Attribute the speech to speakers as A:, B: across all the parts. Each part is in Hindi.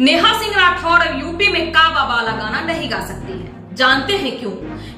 A: नेहा सिंह राठौर अब यूपी में काबा वाला गाना नहीं गा सकती है। जानते हैं क्यों?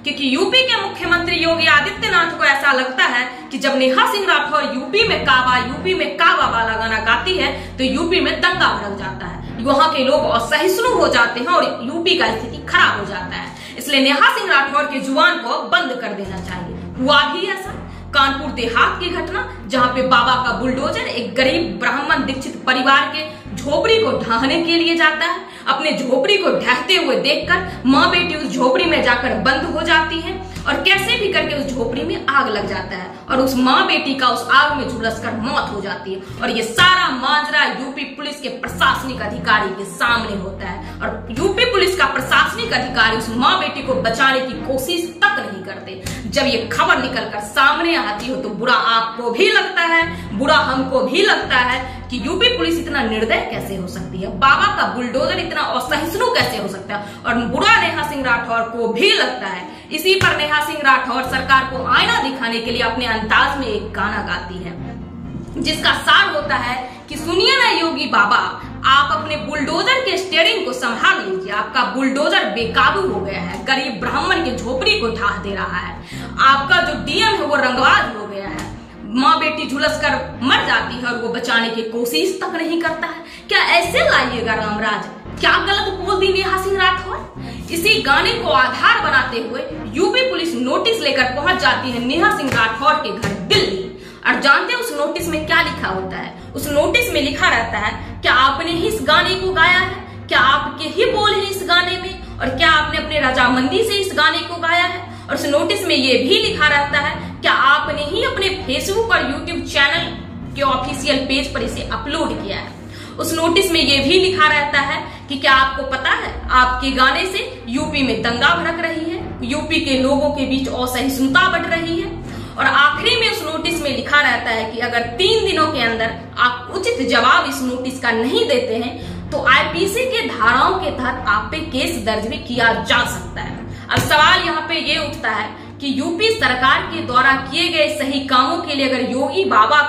A: क्योंकि यूपी के मुख्यमंत्री योगी आदित्यनाथ को ऐसा लगता है कि जब नेहा सिंह राठौर यूपी में काबा वाला गाना गाती है तो यूपी में दंगा भड़क जाता है, वहां के लोग असहिष्णु हो जाते हैं और यूपी का स्थिति खराब हो जाता है। इसलिए नेहा सिंह राठौर की जुबान को बंद कर देना चाहिए। हुआ भी ऐसा। कानपुर देहात की घटना, जहां पे बाबा का बुलडोजर एक गरीब ब्राह्मण दीक्षित परिवार के झोपड़ी को ढाहने के लिए जाता है। अपने झोपड़ी को ढहते हुए देखकर माँ बेटी उस झोपड़ी में जाकर बंद हो जाती है और कैसे भी करके उस झोपड़ी में आग लग जाता है और उस माँ बेटी का उस आग में झुलसकर मौत हो जाती है। और ये सारा माजरा यूपी पुलिस के प्रशासनिक अधिकारी के सामने होता है और यूपी पुलिस का प्रशासनिक अधिकारी उस माँ बेटी को बचाने की कोशिश तक नहीं करते। जब ये खबर निकलकर सामने आती हो तो बुरा आपको भी लगता है, बुरा हमको भी लगता है कि यूपी पुलिस इतना निर्दय कैसे हो सकती है, बाबा का बुलडोजर इतना असहिष्णु कैसे हो सकता है। और बुरा नेहा सिंह राठौर को भी लगता है। इसी पर नेहा सिंह राठौर सरकार को आईना दिखाने के लिए अपने अंदाज में एक गाना गाती है, जिसका सार होता है कि सुनिए ना योगी बाबा, आप अपने बुलडोजर के स्टीयरिंग को संभाल लीजिए, आपका बुलडोजर बेकाबू हो गया है, गरीब ब्राह्मण की झोपड़ी को ढा दे रहा है, आपका जो डीएम है वो रंगबाज हो गया है, माँ बेटी झुलस कर मर जाती है और वो बचाने की कोशिश तक नहीं करता है। क्या ऐसे लाइएगा रामराज? क्या गलत बोल दी नेहा सिंह राठौर? इसी गाने को आधार बनाते हुए यूपी पुलिस नोटिस लेकर पहुंच जाती है नेहा सिंह राठौर के घर दिल्ली। और जानते हैं उस नोटिस में क्या लिखा होता है? उस नोटिस में लिखा रहता है, क्या आपने ही इस गाने को गाया है? क्या आपके ही बोल है इस गाने में? और क्या आपने अपने रजामंदी से इस गाने को गाया है? और उस नोटिस में ये भी लिखा रहता है, क्या आपने ही अपने फेसबुक और यूट्यूब चैनल के ऑफिशियल पेज पर इसे अपलोड किया है? उस नोटिस में ये भी लिखा रहता है कि क्या आपको पता है आपके गाने से यूपी में दंगा भड़क रही है, यूपी के लोगों के बीच असहिष्णुता बढ़ रही है। और आखिरी में उस नोटिस में लिखा रहता है कि अगर 3 दिनों के अंदर आप उचित जवाब इस नोटिस का नहीं देते हैं तो आईपीसी के धाराओं के तहत आप पे केस दर्ज भी किया जा सकता है। अब सवाल यहाँ पे ये उठता है कि यूपी सरकार के द्वारा किए गए सही कामों के लिए अगर योगी बाबा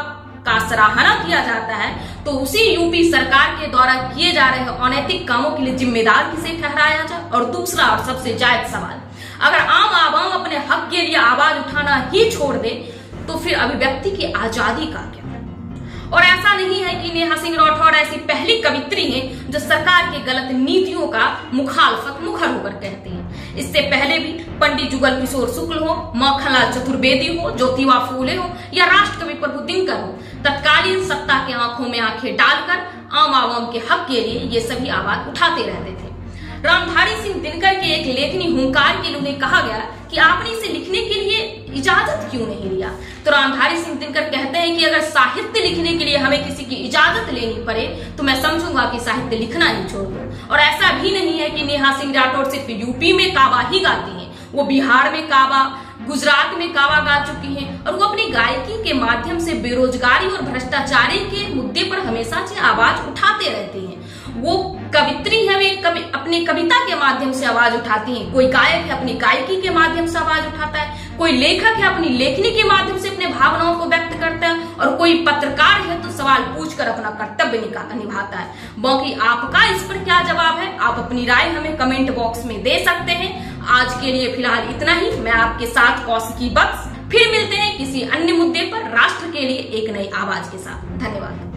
A: का सराहना किया जाता है तो उसी यूपी सरकार के द्वारा किए जा रहे अनैतिक कामों के लिए जिम्मेदार किसे ठहराया जाए? और दूसरा और सबसे जायज सवाल, अगर आम आवाम अपने हक के लिए आवाज उठाना ही छोड़ दे तो फिर अभिव्यक्ति की आजादी का क्या? और ऐसा नहीं है कि नेहा सिंह राठौर ऐसी पहली कवित्री हैं जो सरकार के गलत नीतियों का मुखर होकर कहती हैं। इससे पहले भी पंडित जुगल किशोर शुक्ल हो, माखनलाल चतुर्वेदी हो, ज्योतिबा फूले हो या राष्ट्रकवि प्रभु दिनकर हो, तत्कालीन सत्ता के आंखों में आंखें डालकर आम आवाम के हक के लिए ये सभी आवाज उठाते रहते थे। रामधारी सिंह दिनकर के एक लेखनी हुंकार के लिए उन्हें कहा गया कि आपने इसे लिखने के लिए इजाजत क्यों नहीं लिया? तो रामधारी सिंह दिनकर कहते हैं कि अगर साहित्य लिखने के लिए हमें किसी की इजाजत लेनी पड़े तो मैं समझूंगा कि साहित्य लिखना ही छोड़ दो। और ऐसा भी नहीं है कि नेहा सिंह राठौर सिर्फ यूपी में काबा ही गाती हैं, वो बिहार में काबा, गुजरात में काबा गा चुकी हैं और वो अपनी गायकी के माध्यम से बेरोजगारी और भ्रष्टाचारी के मुद्दे पर हमेशा से आवाज उठाते रहती हैं। वो कवित्री है, वे अपनी कविता के माध्यम से आवाज उठाती हैं। कोई गायक है अपनी गायकी के माध्यम से आवाज उठाता है, कोई लेखक है अपनी लेखनी के माध्यम से अपने भावनाओं को व्यक्त करता है और कोई पत्रकार है तो सवाल पूछकर अपना कर्तव्य निभाता है। बाकी आपका इस पर क्या जवाब है? आप अपनी राय हमें कमेंट बॉक्स में दे सकते हैं। आज के लिए फिलहाल इतना ही। मैं आपके साथ कौशिकी बख्श, फिर मिलते हैं किसी अन्य मुद्दे पर राष्ट्र के लिए एक नई आवाज के साथ। धन्यवाद।